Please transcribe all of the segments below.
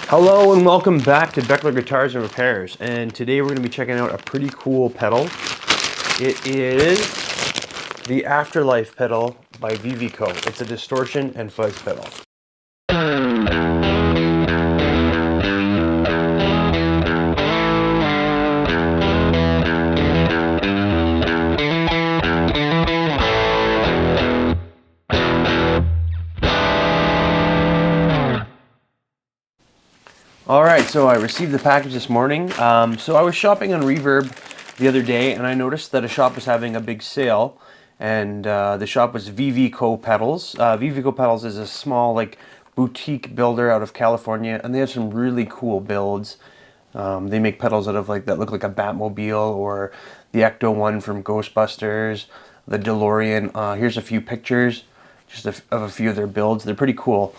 Hello and welcome back to Beckler Guitars and Repairs, and today we're going to be checking out a pretty cool pedal. It is the Afterlife pedal by VvCo. It's a distortion and fuzz pedal. Alright, so I received the package this morning. So I was shopping on Reverb the other day and I noticed that a shop was having a big sale, and the shop was VvCo Pedals. VvCo Pedals is a small boutique builder out of California, and they have some really cool builds. They make pedals out of that look like a Batmobile, or the Ecto one from Ghostbusters, the DeLorean. Here's a few pictures just of a few of their builds. They're pretty cool.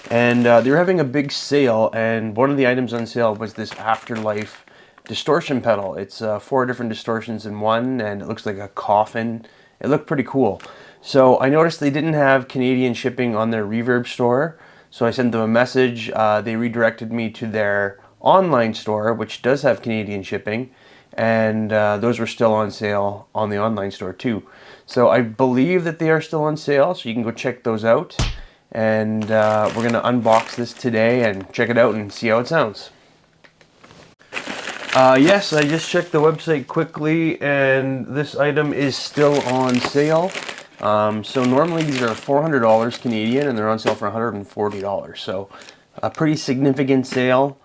And they were having a big sale, and one of the items on sale was this Afterlife distortion pedal. It's 4 different distortions in one, and it looks like a coffin. It looked pretty cool. So I noticed they didn't have Canadian shipping on their Reverb store, so I sent them a message. They redirected me to their online store, which does have Canadian shipping, and those were still on sale on the online store too. So I believe that they are still on sale, so you can go check those out. And we're going to unbox this today and check it out and see how it sounds. Yes, I just checked the website quickly, and this item is still on sale. So normally these are $400 Canadian, and they're on sale for $140. So a pretty significant sale.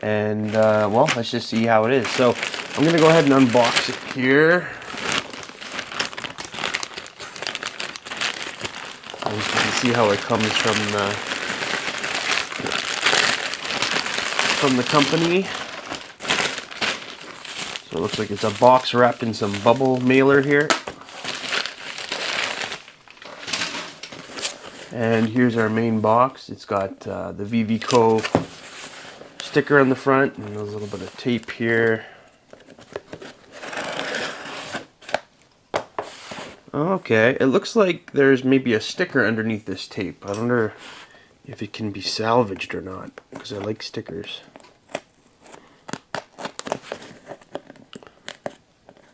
And well, let's just see how it is. So I'm going to go ahead and unbox it here. As you can see how it comes from the company. So it looks like it's a box wrapped in some bubble mailer here. And here's our main box. It's got the VvCo sticker on the front, and there's a little bit of tape here. Okay, it looks like there's maybe a sticker underneath this tape. I wonder if it can be salvaged or not, because I like stickers.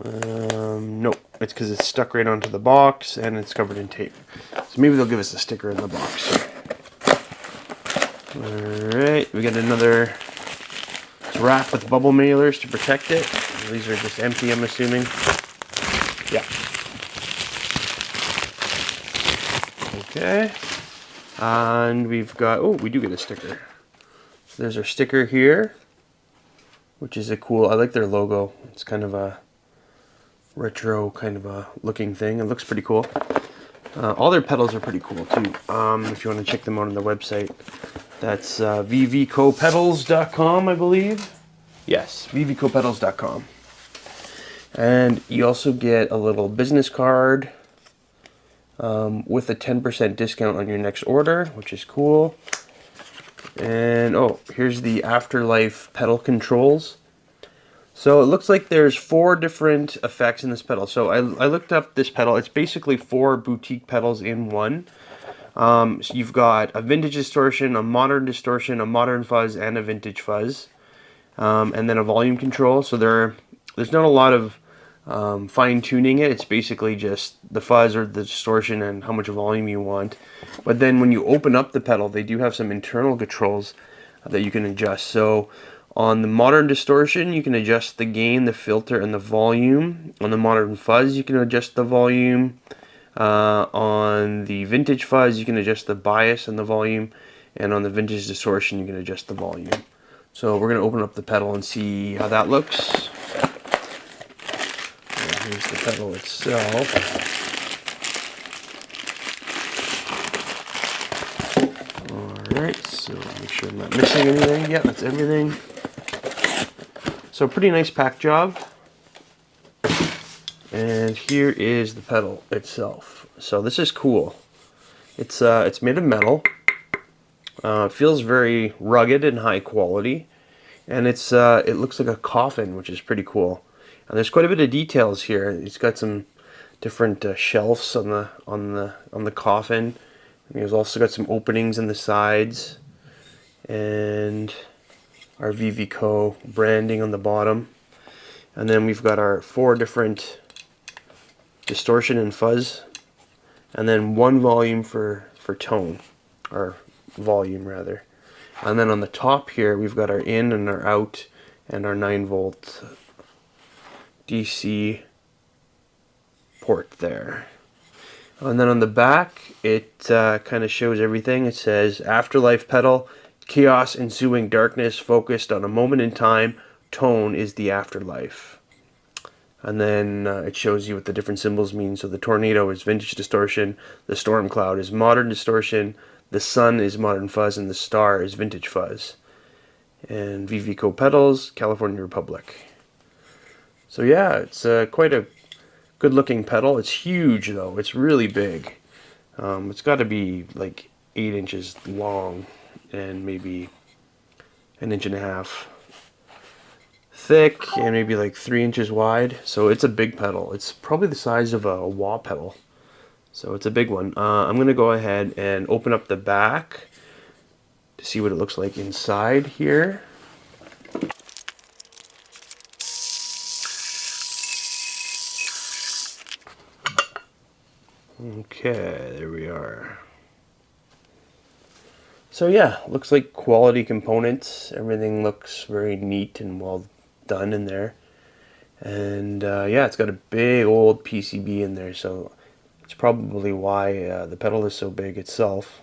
Nope, it's because it's stuck right onto the box and it's covered in tape. So maybe they'll give us a sticker in the box. Alright, we got another wrap with bubble mailers to protect it. These are just empty, I'm assuming. Yeah. Okay, and we've got, oh, we do get a sticker. There's our sticker here, which is a cool, I like their logo. It's kind of a retro kind of a looking thing. It looks pretty cool. All their pedals are pretty cool too. If you want to check them out on the website, that's VvCopedals.com, I believe. Yes, VvCopedals.com. And you also get a little business card with a 10% discount on your next order, which is cool. And oh, here's the Afterlife pedal controls. So it looks like there's 4 different effects in this pedal. So I looked up this pedal. It's basically 4 boutique pedals in one. So you've got a vintage distortion, a modern fuzz, and a vintage fuzz. And then a volume control. So there's not a lot of fine-tuning it. It's basically just the fuzz or the distortion and how much volume you want. But then when you open up the pedal, they do have some internal controls that you can adjust. So on the modern distortion, you can adjust the gain, the filter, and the volume. On the modern fuzz, you can adjust the volume. On the vintage fuzz, you can adjust the bias and the volume. And on the vintage distortion, you can adjust the volume. So we're going to open up the pedal and see how that looks. Here's the pedal itself. Alright, so make sure I'm not missing anything. Yeah, that's everything. So pretty nice pack job. And here is the pedal itself. So this is cool. It's made of metal. It feels very rugged and high quality. And it looks like a coffin, which is pretty cool. And there's quite a bit of details here. It's got some different shelves on the coffin. And there's also got some openings in the sides. And our VvCo branding on the bottom. And then we've got our 4 different distortion and fuzz. And then 1 volume for tone, or volume rather. And then on the top here, we've got our in and our out and our 9-volt DC port there. And then on the back, it kind of shows everything. It says, Afterlife pedal, chaos ensuing darkness focused on a moment in time, tone is the afterlife. And then it shows you what the different symbols mean. So the tornado is vintage distortion, the storm cloud is modern distortion, the sun is modern fuzz, and the star is vintage fuzz. And VvCo pedals, California Republic. So yeah, it's quite a good looking pedal. It's huge though, it's really big. It's got to be like 8 inches long and maybe 1.5 inches thick and maybe like 3 inches wide. So it's a big pedal. It's probably the size of a wah pedal. So it's a big one. I'm going to go ahead and open up the back to see what it looks like inside here. Okay, there we are. So yeah, looks like quality components. Everything looks very neat and well done in there. And yeah, it's got a big old PCB in there, so it's probably why the pedal is so big itself.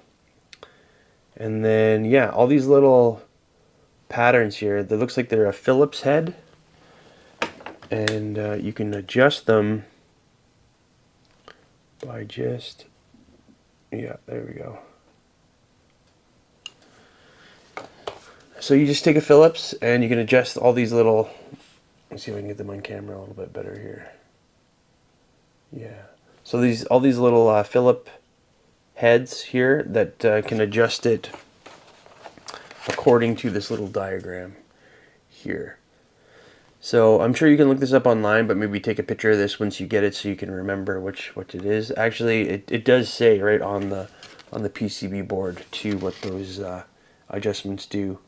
And then yeah, all these little patterns here, that looks like they're a Phillips head, and you can adjust them by just, yeah, there we go. So you just take a Phillips and you can adjust all these little, let's see if I can get them on camera a little bit better here. Yeah. So all these little Phillip heads here that can adjust it according to this little diagram here. So I'm sure you can look this up online, but maybe take a picture of this once you get it so you can remember what it is. Actually, it does say right on the PCB board too what those adjustments do.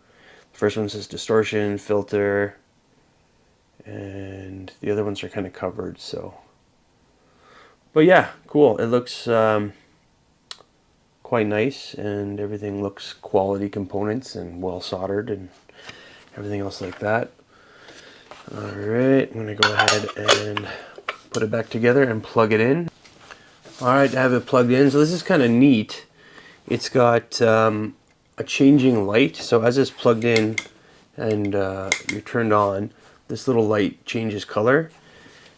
The first one says distortion, filter, and the other ones are kind of covered. So, but yeah, cool. It looks quite nice, and everything looks quality components and well soldered and everything else like that. Alright, I'm going to go ahead and put it back together and plug it in. Alright, I have it plugged in. So this is kind of neat. It's got a changing light. So as it's plugged in and you're turned on, this little light changes color.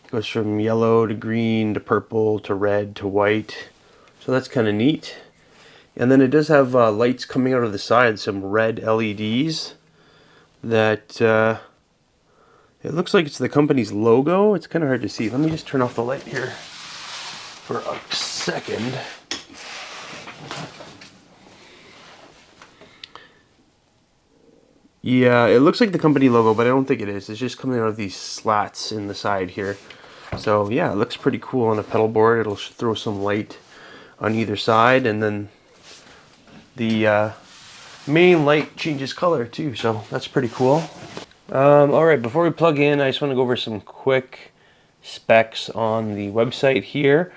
It goes from yellow to green to purple to red to white. So that's kind of neat. And then it does have lights coming out of the side, some red LEDs that it looks like it's the company's logo. It's kind of hard to see. Let me just turn off the light here for a second. Yeah, it looks like the company logo, but I don't think it is. It's just coming out of these slats in the side here. So yeah, it looks pretty cool on a pedal board. It'll throw some light on either side, and then the main light changes color too, so that's pretty cool. Alright, before we plug in, I just want to go over some quick specs on the website here.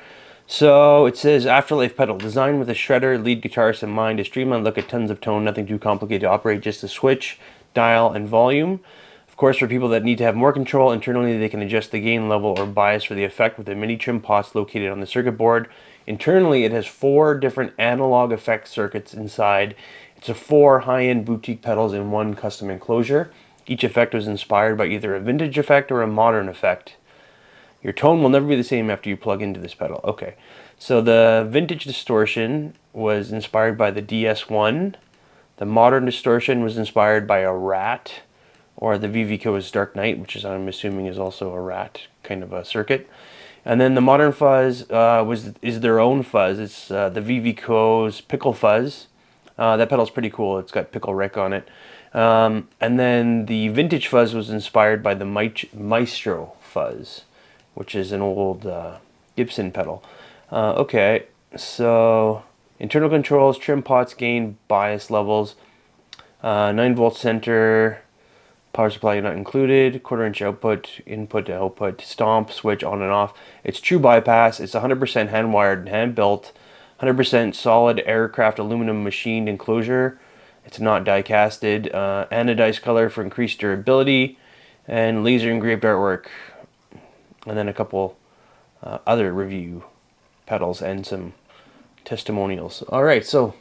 So it says Afterlife pedal, designed with a shredder, lead guitarist in mind, a streamlined look at tons of tone, nothing too complicated to operate, just a switch, dial, and volume. Of course, for people that need to have more control, internally they can adjust the gain level or bias for the effect with the mini trim pots located on the circuit board. Internally, it has 4 different analog effect circuits inside. It's 4 high-end boutique pedals in 1 custom enclosure. Each effect was inspired by either a vintage effect or a modern effect. Your tone will never be the same after you plug into this pedal. Okay, so the vintage distortion was inspired by the DS1. The modern distortion was inspired by a rat, or the VvCo's Dark Knight, which is, I'm assuming, is also a rat kind of a circuit. And then the modern fuzz is their own fuzz. It's the VvCo's Pickle Fuzz. That pedal's pretty cool. It's got Pickle Rick on it. And then the vintage fuzz was inspired by the Maestro Fuzz, which is an old Gibson pedal. Okay, so internal controls, trim pots, gain, bias levels, 9-volt center, Power supply not included. 1/4-inch output, input to output, stomp, switch on and off. It's true bypass. It's 100% hand wired and hand built. 100% solid aircraft aluminum machined enclosure. It's not die casted. Anodized color for increased durability, and laser engraved artwork. And then a couple other review pedals and some testimonials. Alright, so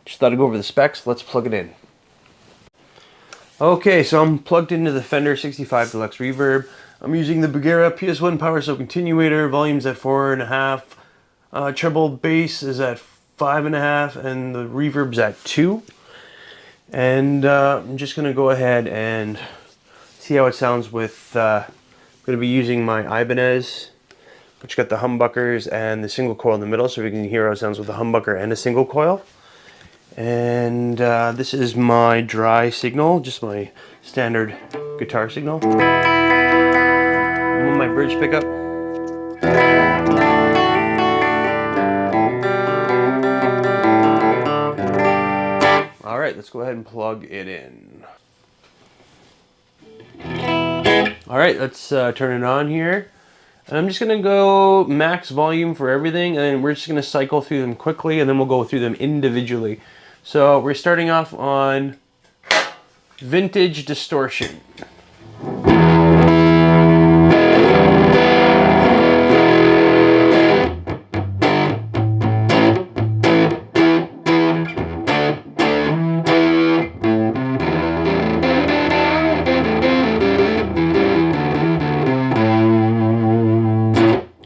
just thought I'd go over the specs. Let's plug it in. Okay, so I'm plugged into the Fender 65 Deluxe Reverb. I'm using the Bagheera PS1 Power Soak Continuator. Volume's at 4.5. Treble bass is at 5.5, and the reverb's at 2. And I'm just going to go ahead and see how it sounds with, I'm going to be using my Ibanez, which got the humbuckers and the single coil in the middle, so we can hear how it sounds with a humbucker and a single coil. And this is my dry signal, just my standard guitar signal. And my bridge pickup. Alright, let's go ahead and plug it in. Alright, let's turn it on here. And I'm just going to go max volume for everything, and then we're just going to cycle through them quickly, and then we'll go through them individually. So we're starting off on Vintage Distortion.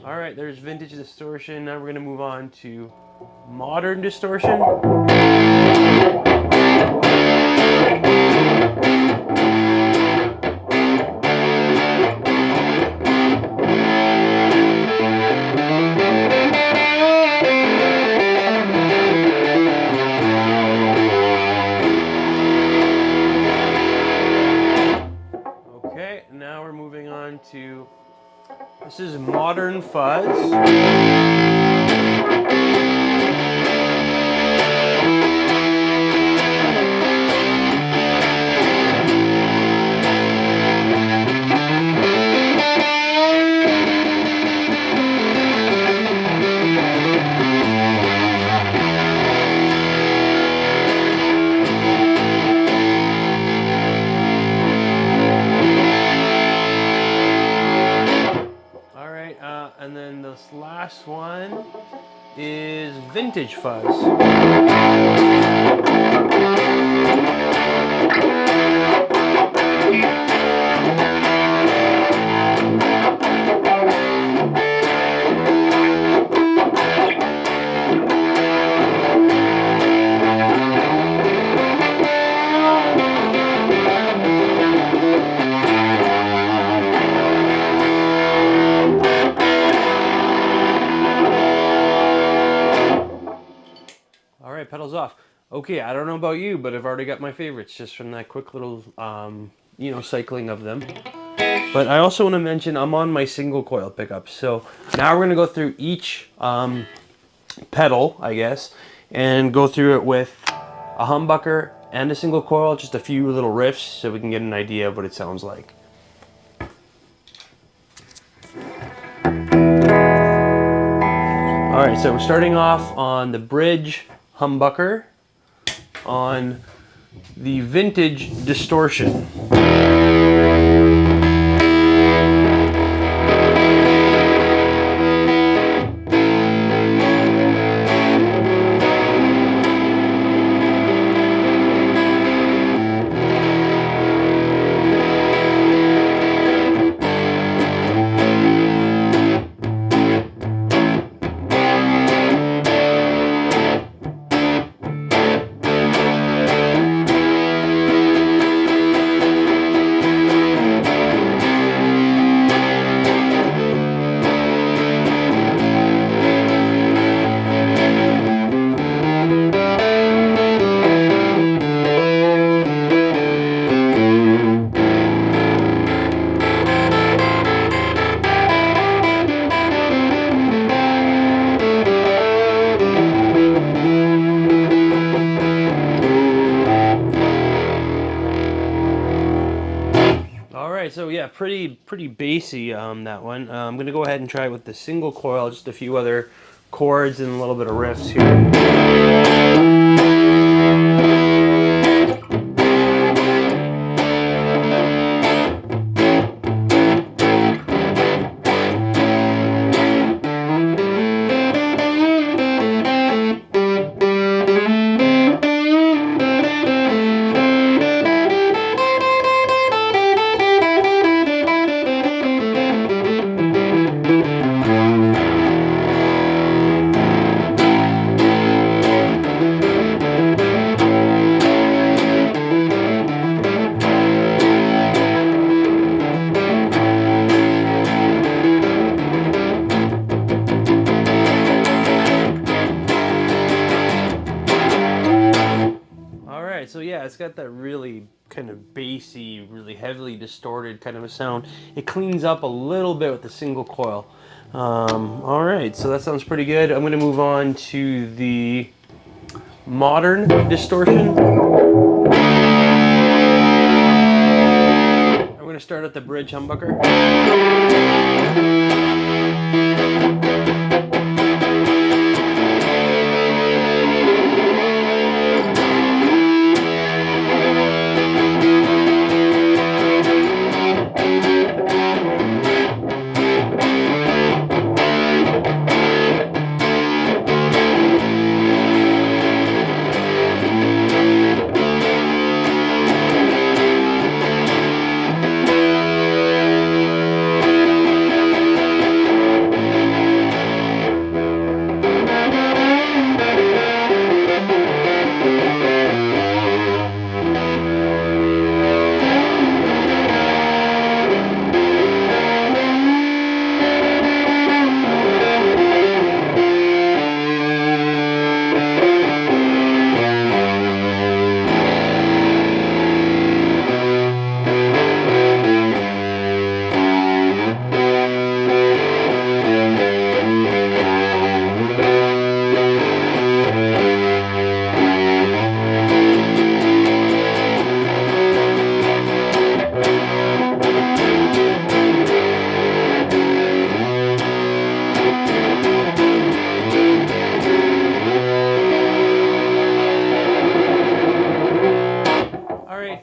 Alright, there's Vintage Distortion. Now we're going to move on to Modern Distortion. Okay, now we're moving on to, this is Modern Fuzz. And then this last one is Vintage Fuzz. Alright, pedals off. Okay, I don't know about you, but I've already got my favorites just from that quick little, you know, cycling of them. But I also want to mention I'm on my single coil pickup. So now we're going to go through each pedal, I guess, and go through it with a humbucker and a single coil, just a few little riffs so we can get an idea of what it sounds like. Alright, so we're starting off on the bridge humbucker on the Vintage Distortion. Alright, so yeah, pretty bassy that one. I'm going to go ahead and try it with the single coil, just a few other chords and a little bit of riffs here. So yeah, it's got that really kind of bassy, really heavily distorted kind of a sound. It cleans up a little bit with the single coil. Alright, so that sounds pretty good. I'm going to move on to the modern distortion. I'm going to start at the bridge humbucker.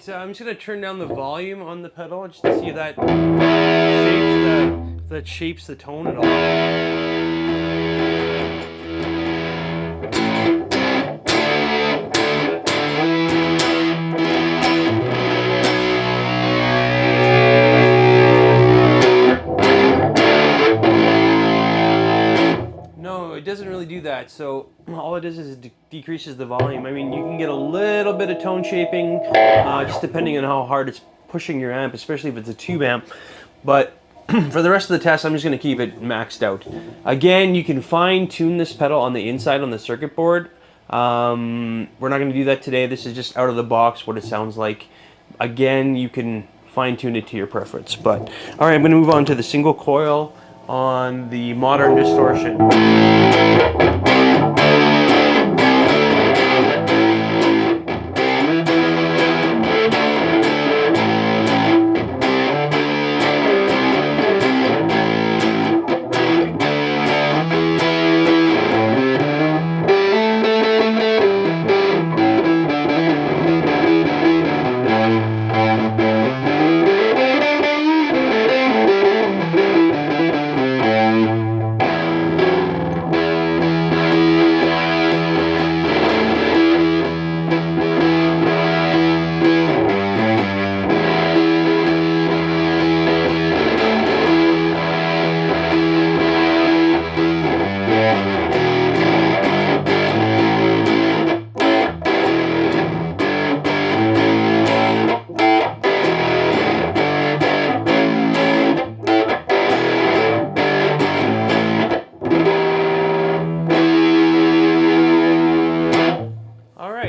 I'm just going to turn down the volume on the pedal just to see if that shapes the tone at all. It doesn't really do that, so all it is it decreases the volume. I mean, you can get a little bit of tone shaping just depending on how hard it's pushing your amp, especially if it's a tube amp. But for the rest of the test, I'm just going to keep it maxed out. Again, you can fine tune this pedal on the inside on the circuit board. We're not going to do that today. This is just out of the box what it sounds like. Again, you can fine tune it to your preference. But all right, I'm going to move on to the single coil on the modern distortion.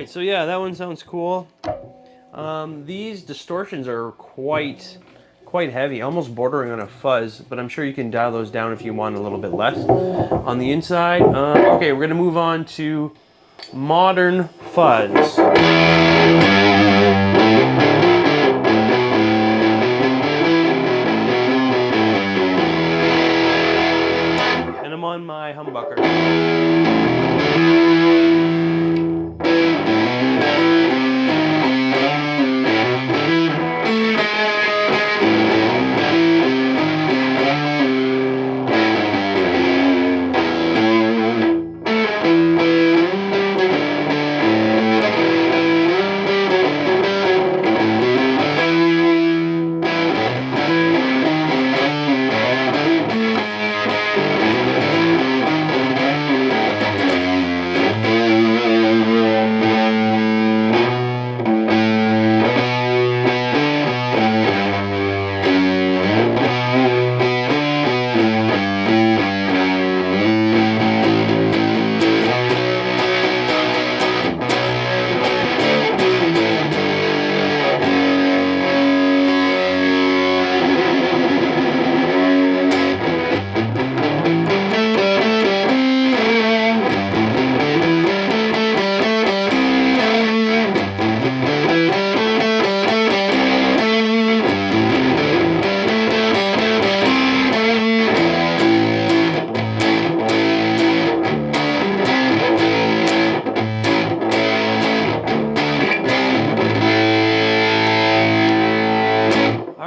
So yeah, that one sounds cool. These distortions are quite heavy, almost bordering on a fuzz, but I'm sure you can dial those down if you want a little bit less. On the inside, okay, we're gonna move on to modern fuzz.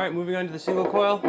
Alright, moving on to the single coil.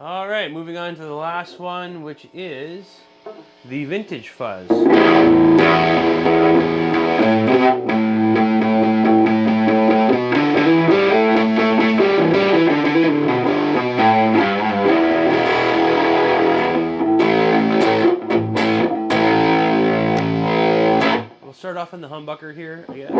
Alright, moving on to the last one, which is the vintage fuzz. We'll start off in the humbucker here, I guess.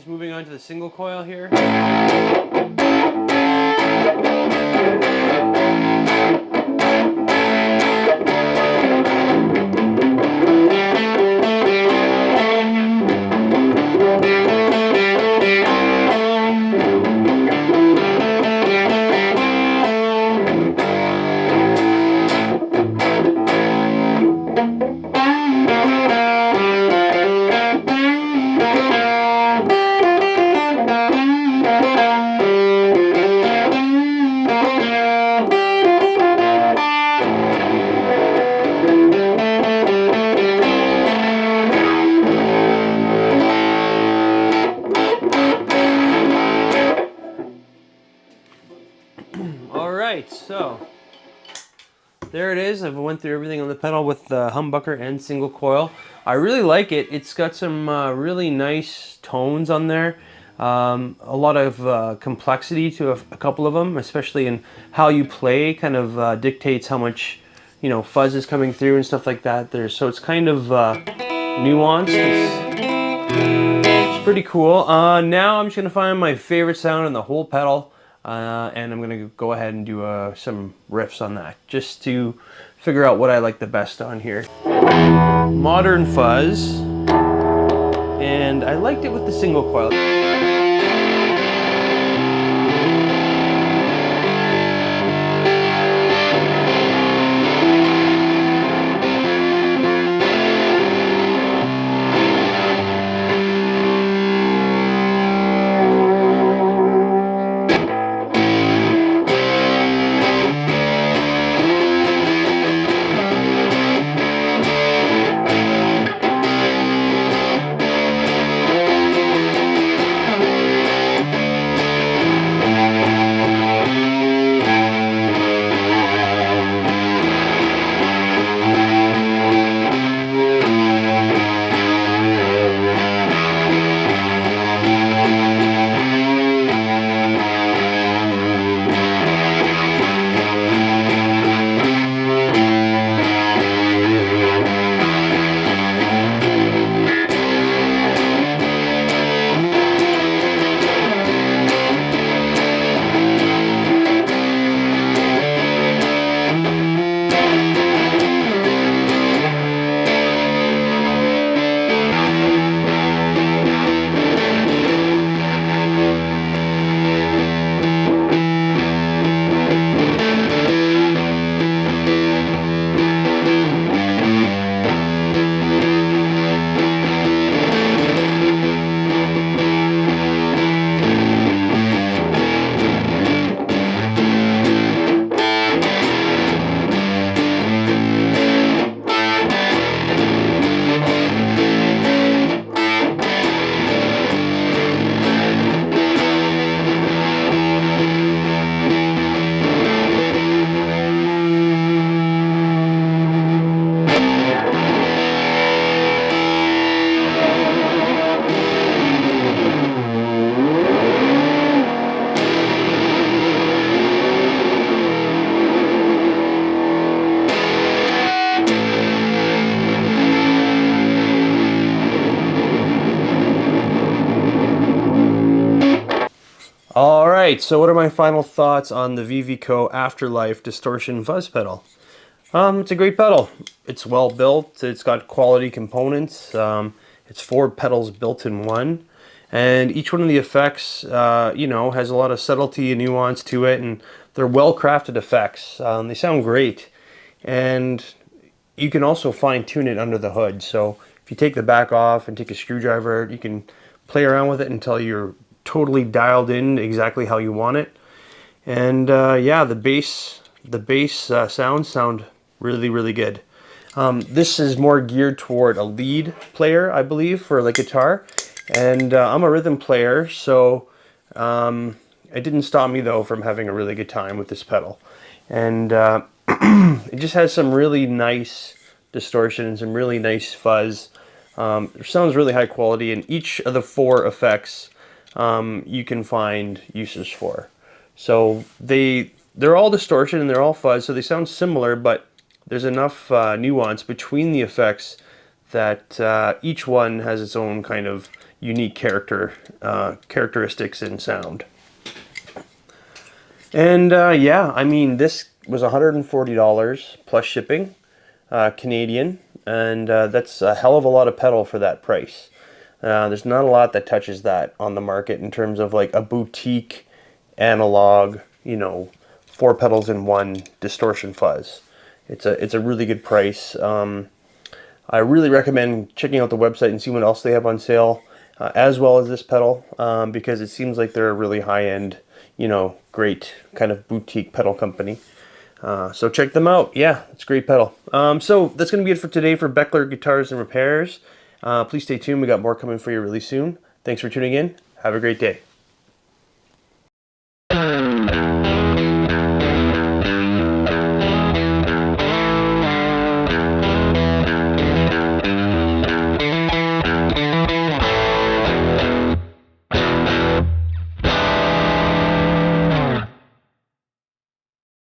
Moving on to the single coil here. Alright, so there it is. I've went through everything on the pedal with the humbucker and single coil. I really like it. It's got some really nice tones on there. A lot of complexity to a couple of them, especially in how you play kind of dictates how much, you know, fuzz is coming through and stuff like that there. So it's kind of nuanced. It's pretty cool. Now I'm just going to find my favorite sound in the whole pedal. And I'm going to go ahead and do some riffs on that, just to figure out what I like the best on here. Modern fuzz, and I liked it with the single coil. All right, so what are my final thoughts on the VvCo Afterlife Distortion Fuzz pedal? It's a great pedal. It's well built. It's got quality components. It's 4 pedals built in one, and each one of the effects, you know, has a lot of subtlety and nuance to it, and they're well-crafted effects. They sound great, and you can also fine-tune it under the hood. So if you take the back off and take a screwdriver, you can play around with it until you're totally dialed in exactly how you want it. And yeah, the bass sounds sound really good. This is more geared toward a lead player, I believe, for the guitar, and I'm a rhythm player, so it didn't stop me though from having a really good time with this pedal. And it just has some really nice distortion and some really nice fuzz. It sounds really high quality, and each of the 4 effects you can find uses for. So they're all distortion and they're all fuzz, so they sound similar, but there's enough nuance between the effects that each one has its own kind of unique characteristics in sound. And yeah, I mean, this was $140 plus shipping, Canadian, and that's a hell of a lot of pedal for that price. There's not a lot that touches that on the market in terms of like a boutique analog, you know, 4 pedals in one distortion fuzz. It's a really good price. I really recommend checking out the website and see what else they have on sale, as well as this pedal, because it seems like they're a really high-end, you know, great kind of boutique pedal company. So check them out. Yeah, it's a great pedal. So that's going to be it for today for Beckler Guitars and Repairs. Please stay tuned. We got more coming for you really soon. Thanks for tuning in. Have a great day.